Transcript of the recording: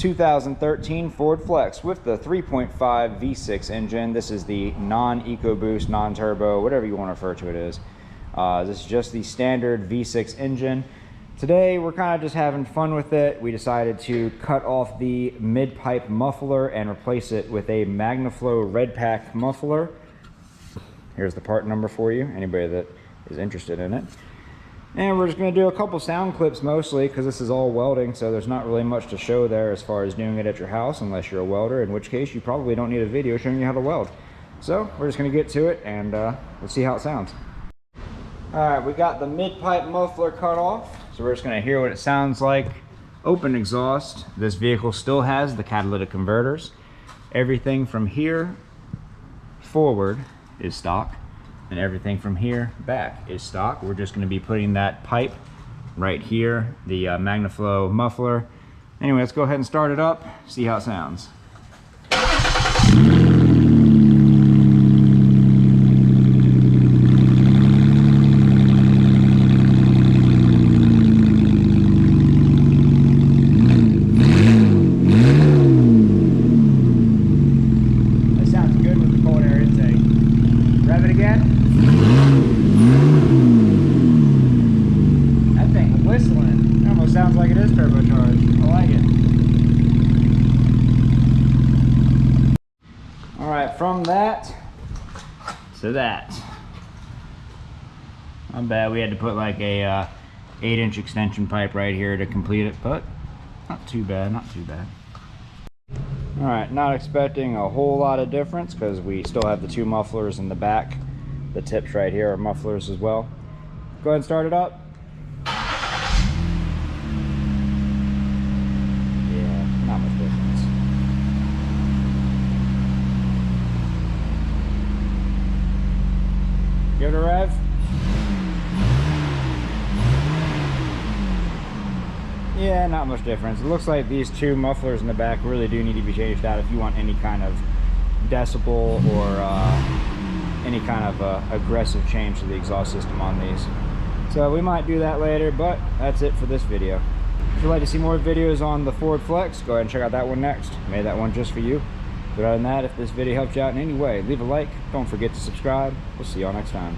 2013 Ford Flex with the 3.5 V6 engine. This is the non-EcoBoost, non-turbo, whatever you want to refer to it as. This is just the standard V6 engine. Today we're kind of just having fun with it. We decided to cut off the mid-pipe muffler and replace it with a Magna red pack muffler. Here's the part number for you, anybody that is interested in it. And we're just going to do a couple sound clips mostly because this is all welding, so there's not really much to show there as far as doing it at your house unless you're a welder, in which case you probably don't need a video showing you how to weld. So we're just going to get to it and let's see how it sounds. Alright, we got the mid-pipe muffler cut off, so we're just going to hear what it sounds like. Open exhaust. This vehicle still has the catalytic converters. Everything from here forward is stock, and everything from here back is stock. We're just going to be putting that pipe right here, the Magna muffler. Anyway, let's go ahead and start it up, see how it sounds. That sounds good with the cold air intake. Rev it again. That thing whistling. It almost sounds like it is turbocharged. I like it. Alright, from that to that. Not bad. We had to put like a 8-inch extension pipe right here to complete it, but not too bad, not too bad. Alright, not expecting a whole lot of difference because we still have the two mufflers in the back. The tips right here are mufflers as well. Go ahead and start it up. Yeah, not much difference. Give it a rev. Yeah, not much difference. It looks like these two mufflers in the back really do need to be changed out if you want any kind of decibel or any kind of aggressive change to the exhaust system on these. So we might do that later, but that's it for this video. If you'd like to see more videos on the Ford Flex, go ahead and check out that one next. Made that one just for you. But other than that, if this video helped you out in any way, leave a like. Don't forget to subscribe. We'll see y'all next time.